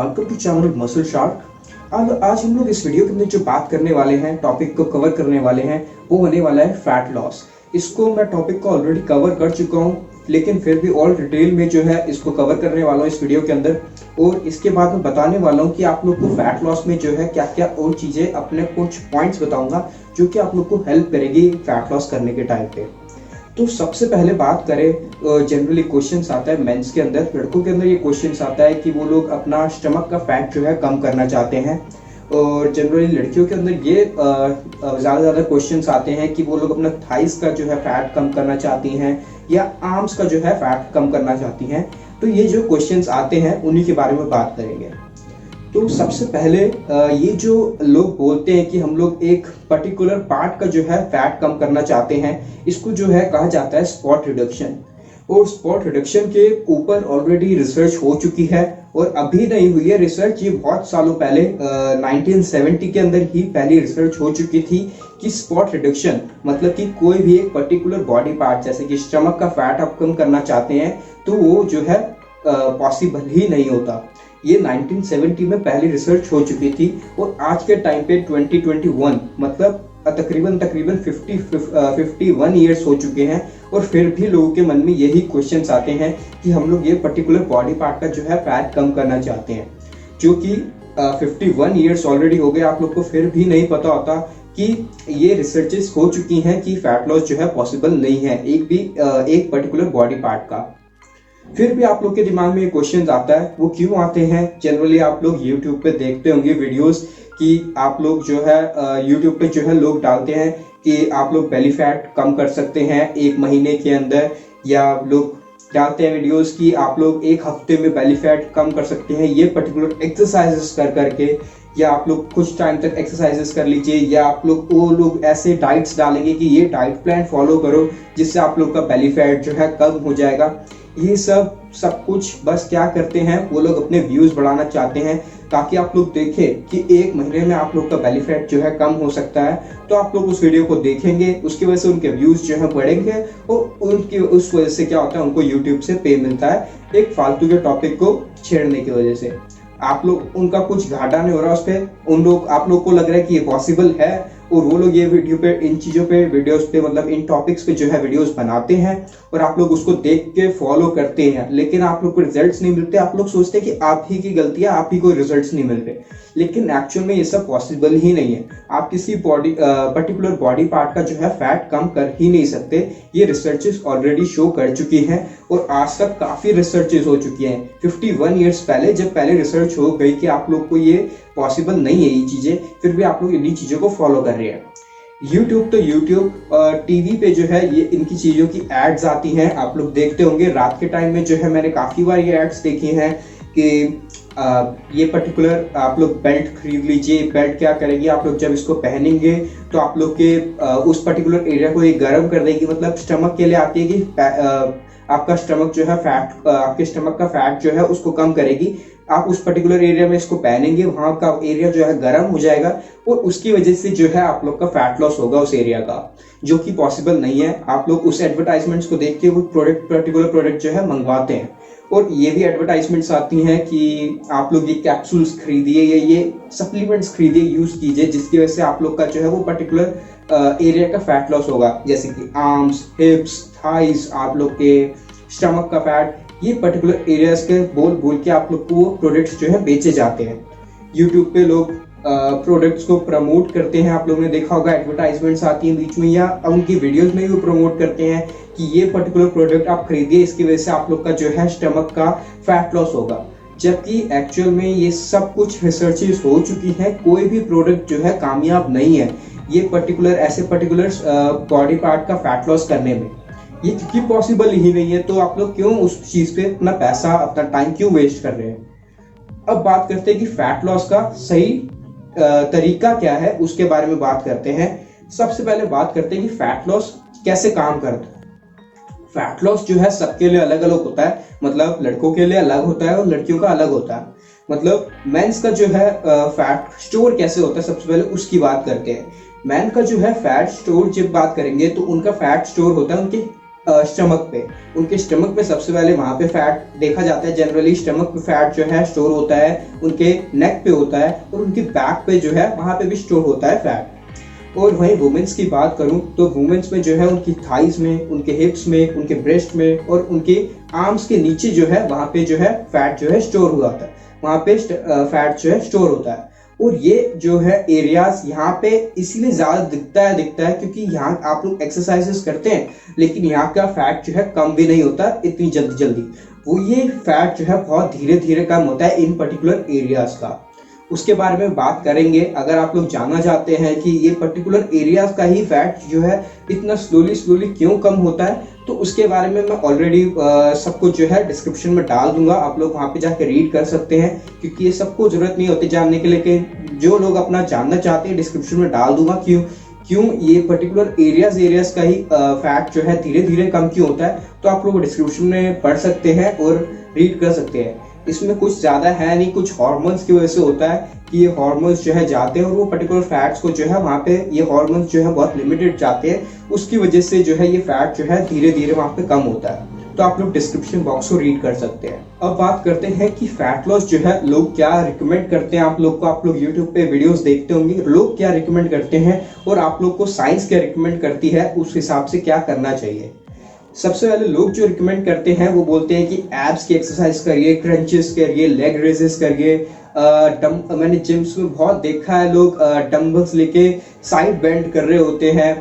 Welcome to channel muscle shark. अब आज हम लोग इस वीडियो के अंदर जो बात करने वाले हैं, टॉपिक को कवर करने वाले हैं, वो होने वाला है फैट लॉस। इसको मैं टॉपिक को ऑलरेडी कवर कर चुका हूँ, लेकिन फिर भी और डिटेल में जो है इसको कवर करने वाला हूँ इस वीडियो के अंदर। और इसके बाद मैं बताने वाला हूँ कि आप लोग को फैट लॉस में जो है क्या क्या और चीज़ें, अपने कुछ पॉइंट्स बताऊंगा जो कि आप लोग को हेल्प करेगी फैट लॉस करने के टाइम पे। तो सबसे पहले बात करें, जनरली क्वेश्चंस आता है मेंस के अंदर, लड़कों के अंदर ये क्वेश्चंस आता है कि वो लोग अपना स्टमक का फैट जो है कम करना चाहते हैं। और जनरली लड़कियों के अंदर ये ज़्यादा क्वेश्चंस आते हैं कि वो लोग अपना थाइस का जो है फैट कम करना चाहती हैं या आर्म्स का जो है फैट कम करना चाहती हैं। तो ये जो क्वेश्चंस आते हैं उन्हीं के बारे में बात करेंगे। तो सबसे पहले ये जो लोग बोलते हैं कि हम लोग एक पर्टिकुलर पार्ट का जो है फैट कम करना चाहते हैं, इसको जो है कहा जाता है स्पॉट रिडक्शन। और स्पॉट रिडक्शन के ऊपर ऑलरेडी रिसर्च हो चुकी है और अभी नहीं हुई है रिसर्च, ये बहुत सालों पहले 1970 के अंदर ही पहली रिसर्च हो चुकी थी कि स्पॉट रिडक्शन मतलब कि कोई भी एक पर्टिकुलर बॉडी पार्ट जैसे कि स्टमक का फैट आप कम करना चाहते हैं तो वो जो है पॉसिबल ही नहीं होता। ये 1970 में पहली रिसर्च हो चुकी थी और आज के टाइम पे 2021 मतलब तकरीबन 51 ईयर्स हो चुके हैं और फिर भी लोगों के मन में यही क्वेश्चंस आते हैं कि हम लोग ये पर्टिकुलर बॉडी पार्ट का जो है फैट कम करना चाहते हैं, जो कि 51 ईयर्स ऑलरेडी हो गए, आप लोग को फिर भी नहीं पता होता कि ये रिसर्चेस हो चुकी हैं कि फैट लॉस जो है पॉसिबल नहीं है एक पर्टिकुलर बॉडी पार्ट का। फिर भी आप लोग के दिमाग में ये क्वेश्चन आता है, वो क्यों आते हैं? जनरली आप लोग YouTube पे देखते होंगे वीडियोस कि आप लोग जो है YouTube पे जो है लोग डालते हैं कि आप लोग बेली फैट कम कर सकते हैं 1 महीने के अंदर, या लोग डालते हैं वीडियोस कि आप लोग 1 हफ्ते में बेली फैट कम कर सकते हैं ये पर्टिकुलर एक्सरसाइजेस कर करके, या आप लोग कुछ टाइम तक एक्सरसाइजेस कर लीजिए, या आप लोग वो लोग ऐसे डाइट्स डालेंगे कि ये डाइट प्लान फॉलो करो जिससे आप लोग का बेली फैट जो है कम हो जाएगा। ये सब कुछ बस क्या करते हैं, वो लोग अपने व्यूज बढ़ाना चाहते हैं ताकि आप लोग देखें कि 1 महीने में आप लोग का बेली फैट जो है कम हो सकता है। तो आप लोग उस वीडियो को देखेंगे, उसकी वजह से उनके व्यूज जो है बढ़ेंगे और उनकी उस वजह से क्या होता है, उनको यूट्यूब से पे मिलता है एक फालतू के टॉपिक को छेड़ने की वजह से। आप लोग उनका कुछ घाटा नहीं हो रहा उस पर, आप लोग को लग रहा है कि ये पॉसिबल है और वो लोग ये वीडियो पे इन चीज़ों पे वीडियोस पे मतलब इन टॉपिक्स पे जो है वीडियोस बनाते हैं और आप लोग उसको देख के फॉलो करते हैं, लेकिन आप लोग को रिजल्ट्स नहीं मिलते। आप लोग सोचते हैं कि आप ही की गलती है, आप ही को रिजल्ट्स नहीं मिल रहे, लेकिन एक्चुअल में ये सब पॉसिबल ही नहीं है। आप किसी पर्टिकुलर बॉडी पार्ट का जो है फैट कम कर ही नहीं सकते। ये रिसर्चेस ऑलरेडी शो कर चुकी हैं और आज तक काफ़ी रिसर्चेस हो चुकी हैं। 51 ईयर्स पहले जब पहले रिसर्च हो गई कि आप लोग को ये पॉसिबल नहीं है ये चीज़ें, फिर भी आप लोग इन्हीं चीज़ों को फॉलो कर रहे हैं। यूट्यूब टीवी पे जो है ये इनकी चीज़ों की एड्स आती हैं, आप लोग देखते होंगे। रात के टाइम में जो है मैंने काफ़ी बार ये एड्स देखी हैं कि ये पर्टिकुलर आप लोग बेल्ट खरीद लीजिए। बेल्ट क्या करेगी, आप लोग जब इसको पहनेंगे तो आप लोग के उस पर्टिकुलर एरिया को ये गर्म कर देगी, मतलब स्टमक के लिए आती है कि आपका स्टमक जो है फैट, आपके स्टमक का फैट जो है उसको कम करेगी। आप उस पर्टिकुलर एरिया में इसको पहनेंगे, वहाँ का एरिया जो है गर्म हो जाएगा और उसकी वजह से जो है आप लोग का फैट लॉस होगा उस एरिया का, जो कि पॉसिबल नहीं है। आप लोग उस एडवर्टाइजमेंट्स को देख के वो पर्टिकुलर प्रोडक्ट जो है मंगवाते हैं। और ये भी एडवर्टाइजमेंट्स आती हैं कि आप लोग ये कैप्सूल्स खरीदिए या ये सप्लीमेंट्स खरीदिए, यूज़ कीजिए, जिसकी वजह से आप लोग का जो है वो पर्टिकुलर एरिया का फैट लॉस होगा, जैसे कि आर्म्स, हिप्स, थाइस, आप लोग के स्टमक का फैट। ये पर्टिकुलर एरियाज के बोल के आप लोग को वो प्रोडक्ट्स जो है बेचे जाते हैं। यूट्यूब पे लोग प्रोडक्ट्स को प्रमोट करते हैं, आप लोगों ने देखा होगा एडवर्टाइजमेंट्स आती हैं बीच में, या उनकी वीडियोस में भी वो प्रमोट करते हैं कि ये पर्टिकुलर प्रोडक्ट आप खरीदिए, इसकी वजह से आप लोग का जो है स्टमक का फैट लॉस होगा। जबकि एक्चुअल में ये सब कुछ रिसर्चेस हो चुकी हैं, कोई भी प्रोडक्ट जो है कामयाब नहीं है ये ऐसे पर्टिकुलर बॉडी पार्ट का फैट लॉस करने में। ये क्योंकि पॉसिबल ही नहीं है, तो आप लोग क्यों उस चीज़ पे अपना पैसा, अपना टाइम क्यों वेस्ट कर रहे हैं? अब बात करते हैं कि फैट लॉस का सही तरीका क्या है, उसके बारे में बात करते हैं। सबसे पहले बात करते हैं कि फैट लॉस कैसे काम करता है। फैट लॉस जो है सबके लिए अलग अलग होता है, मतलब लड़कों के लिए अलग होता है और लड़कियों का अलग होता है। मतलब मेंस का जो है फैट स्टोर कैसे होता है, सबसे पहले उसकी बात करते हैं। मैन का जो है फैट स्टोर जब बात करेंगे तो उनका फैट स्टोर होता है उनके स्टमक पे, उनके स्टमक पे सबसे पहले वहाँ पे फैट देखा जाता है। जनरली स्टमक पे फैट जो है स्टोर होता है, उनके नेक पे होता है और उनकी बैक पे जो है वहाँ पे भी स्टोर होता है फैट। और वहीं वुमेन्स की बात करूं तो वुमेन्स में जो है उनकी थाइज में, उनके हिप्स में, उनके ब्रेस्ट में और उनके आर्म्स के नीचे जो है वहाँ पे जो है फैट जो है स्टोर हुआ होता है, वहाँ पे फैट जो है स्टोर होता है। और ये जो है एरियाज यहाँ पे इसीलिए ज्यादा दिखता है क्योंकि यहाँ आप लोग एक्सरसाइजेस करते हैं लेकिन यहाँ का फैट जो है कम भी नहीं होता इतनी जल्दी। वो ये फैट जो है बहुत धीरे धीरे कम होता है इन पर्टिकुलर एरियाज का। उसके बारे में बात करेंगे। अगर आप लोग जानना चाहते हैं कि ये पर्टिकुलर एरियाज का ही फैट जो है इतना स्लोली क्यों कम होता है, तो उसके बारे में मैं ऑलरेडी सब कुछ जो है डिस्क्रिप्शन में डाल दूंगा, आप लोग वहाँ पे जाकर रीड कर सकते हैं क्योंकि ये सबको जरूरत नहीं होती जानने के लिए। लेकिन जो लोग अपना जानना चाहते हैं डिस्क्रिप्शन में डाल दूंगा क्यों ये पर्टिकुलर एरियाज का ही फैट जो है धीरे धीरे कम क्यों होता है, तो आप लोग डिस्क्रिप्शन में पढ़ सकते हैं और रीड कर सकते हैं। इसमें कुछ ज्यादा है नहीं, कुछ हार्मोन्स की वजह से होता है कि ये हार्मोन्स जो है जाते हैं और वो पर्टिकुलर फैट्स को जो है वहाँ पे ये हार्मोन्स जो है बहुत लिमिटेड जाते हैं, उसकी वजह से जो है ये फैट जो है धीरे धीरे वहाँ पे कम होता है। तो आप लोग डिस्क्रिप्शन बॉक्स को रीड कर सकते हैं। अब बात करते हैं कि फैट लॉस जो है लोग क्या रिकमेंड करते हैं आप लोग को। आप लोग यूट्यूब पे वीडियोस देखते होंगे, लोग क्या रिकमेंड करते हैं और आप लोग को साइंस क्या रिकमेंड करती है, उस हिसाब से क्या करना चाहिए। सबसे पहले लोग जो रिकमेंड करते हैं वो बोलते हैं कि एब्स की एक्सरसाइज करिए, क्रंचेस करिए, लेग रेजेस करिए। मैंने जिम्स में बहुत देखा है लोग डंबल्स लेके साइड बेंड कर रहे होते हैं,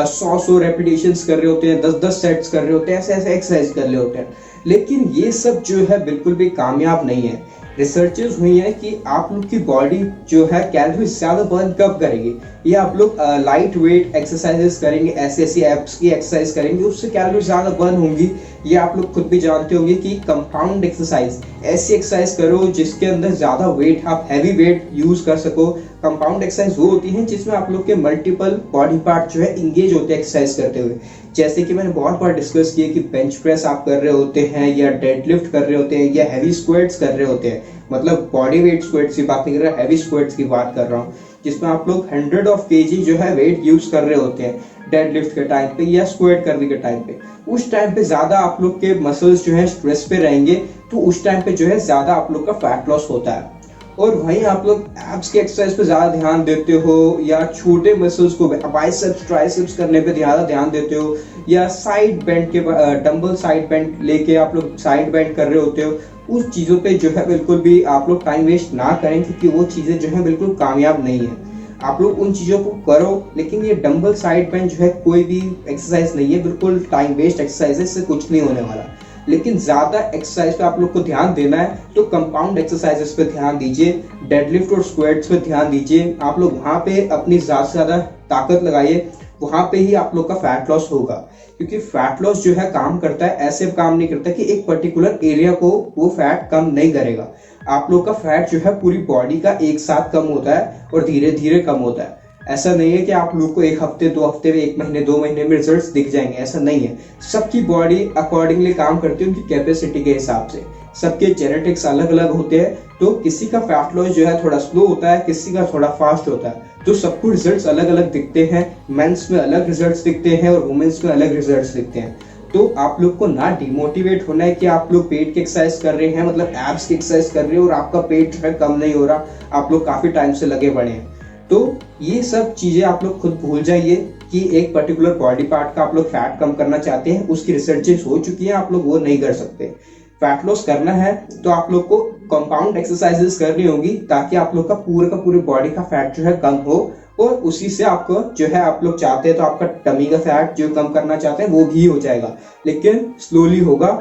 100 रेपिटेशंस कर रहे होते हैं, 10 सेट्स कर रहे होते हैं, ऐसे एक्सरसाइज कर रहे होते हैं। लेकिन ये सब जो है बिल्कुल भी कामयाब नहीं है। रिसर्चेस हुई है कि आप लोग की बॉडी जो है कैलोरीज ज्यादा बर्न कब करेगी, या आप लोग लाइट वेट एक्सरसाइजेस करेंगे, ऐसे एप्स की एक्सरसाइज करेंगे, उससे कैलोरीज ज्यादा बर्न होंगी। ये आप लोग खुद भी जानते होंगे कि कंपाउंड एक्सरसाइज, ऐसी एक्सरसाइज करो जिसके अंदर ज्यादा वेट, आप हैवी वेट यूज कर सको। कंपाउंड एक्सरसाइज वो होती है जिसमें आप लोग के मल्टीपल बॉडी पार्ट जो है इंगेज होते हैं एक्सरसाइज करते हुए। जैसे कि मैंने बहुत बार डिस्कस किया कि बेंच प्रेस आप कर रहे होते हैं या डेडलिफ्ट कर रहे होते हैं या हैवी स्क्वाट्स कर रहे होते हैं, मतलब बॉडी वेट स्क्वाट्स की बात नहीं कर रहा, हैवी स्क्वाट्स की बात कर रहा हूँ, जिसमें आप लोग 100 kg जो है वेट यूज कर रहे होते हैं डेडलिफ्ट के टाइम पे या स्क्वाट करने के टाइम पे। उस टाइम पे ज्यादा आप लोग के मसल्स जो है स्ट्रेस पे रहेंगे, तो उस टाइम पे जो है ज्यादा आप लोग का फैट लॉस होता है। और वहीं आप लोग एब्स के एक्सरसाइज पे ज्यादा ध्यान देते हो या छोटे मसल्स को बाइसेप्स ट्राइसेप्स करने पे ज्यादा ध्यान देते हो, या साइड बेंड के डंबल साइड बेंड लेके आप लोग साइड बेंड कर रहे होते हो, उस चीजों पे जो है बिल्कुल भी आप लोग टाइम वेस्ट ना करें क्योंकि वो चीजें जो है बिल्कुल कामयाब नहीं है। आप लोग उन चीजों को करो, लेकिन ये डंबल साइड बेंच जो है कोई भी एक्सरसाइज नहीं है, बिल्कुल टाइम वेस्ट एक्सरसाइज है, इससे कुछ नहीं होने वाला। लेकिन ज्यादा एक्सरसाइज पे आप लोग को ध्यान देना है तो कंपाउंड एक्सरसाइजेस पे ध्यान दीजिए, डेडलिफ्ट और स्क्वाट्स पे ध्यान दीजिए। आप लोग वहां पे अपनी ज्यादा से ज्यादा ताकत लगाइए, वहां पे ही आप लोग का फैट लॉस होगा। क्योंकि फैट लॉस जो है काम करता है, ऐसे काम नहीं करता कि एक पर्टिकुलर एरिया को वो फैट कम नहीं करेगा। आप लोग का फैट जो है पूरी बॉडी का एक साथ कम होता है और धीरे धीरे कम होता है। ऐसा नहीं है कि आप लोग को 1 हफ्ते 2 हफ्ते में, 1 महीने 2 महीने में रिजल्ट्स दिख जाएंगे, ऐसा नहीं है। सबकी बॉडी अकॉर्डिंगली काम करती है, उनकी कैपेसिटी के हिसाब से। सबके जेनेटिक्स अलग अलग होते हैं, तो किसी का फैट लॉस जो है थोड़ा स्लो होता है, किसी का थोड़ा फास्ट होता है, तो सबको रिजल्ट्स अलग अलग दिखते हैं। मेंस में अलग रिजल्ट्स दिखते हैं और वुमेन्स में अलग रिजल्ट्स दिखते हैं। तो आप लोग को ना डिमोटिवेट होना है कि आप लोग पेट की एक्सरसाइज कर रहे हैं, मतलब एब्स की एक्सरसाइज कर रहे हो और आपका पेट जो है कम नहीं हो रहा, आप लोग काफी टाइम से लगे पड़े हैं। तो ये सब चीजें आप लोग खुद भूल जाइए कि एक पर्टिकुलर बॉडी पार्ट का आप लोग फैट कम करना चाहते हैं, उसकी रिसर्चेस हो चुकी है, आप लोग वो नहीं कर सकते। फैट लॉस करना है तो आप लोग को कंपाउंड एक्सरसाइजेस करनी होगी ताकि आप लोग का पूरे बॉडी का फैट जो है कम हो, और उसी से आपको जो है आप लोग चाहते हैं तो आपका टमी का फैट जो कम करना चाहते हैं वो भी हो जाएगा, लेकिन स्लोली होगा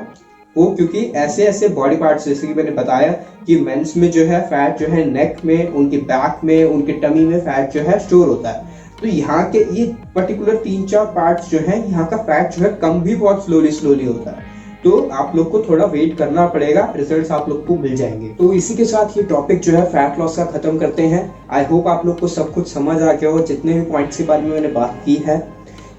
वो। क्योंकि ऐसे ऐसे बॉडी पार्ट्स, जैसे कि मैंने बताया कि मेंस में जो है फैट जो है नेक में, उनके बैक में, उनके टमी में फैट जो है स्टोर होता है। तो यहाँ के ये पर्टिकुलर 3-4 पार्ट्स जो है, यहाँ का फैट जो है कम भी बहुत स्लोली होता है। तो आप लोग को थोड़ा वेट करना पड़ेगा, रिजल्ट्स आप लोग को मिल जाएंगे। तो इसी के साथ ये टॉपिक जो है फैट लॉस का खत्म करते हैं। आई होप आप लोग को सब कुछ समझ आ गया हो, जितने भी पॉइंट्स के बारे में मैंने बात की है।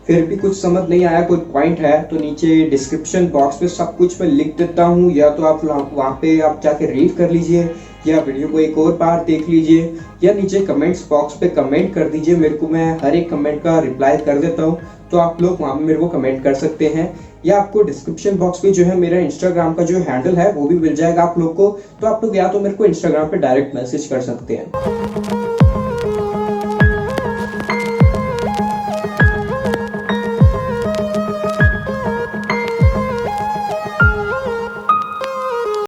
फिर भी कुछ समझ नहीं आया, कोई पॉइंट है तो नीचे डिस्क्रिप्शन बॉक्स में सब कुछ मैं लिख देता हूँ, या तो आप वहाँ पे आप जाके रीड कर लीजिए, या वीडियो को एक और बार देख लीजिए, या नीचे कमेंट्स बॉक्स पे कमेंट कर दीजिए मेरे को, मैं हर एक कमेंट का रिप्लाई कर देता हूँ। तो आप लोग वहाँ पे मेरे को कमेंट कर सकते हैं, या आपको डिस्क्रिप्शन बॉक्स में जो है मेरा इंस्टाग्राम का जो हैंडल है वो भी मिल जाएगा आप लोग को, तो आप लोग या तो मेरे को इंस्टाग्राम पे डायरेक्ट मैसेज कर सकते हैं।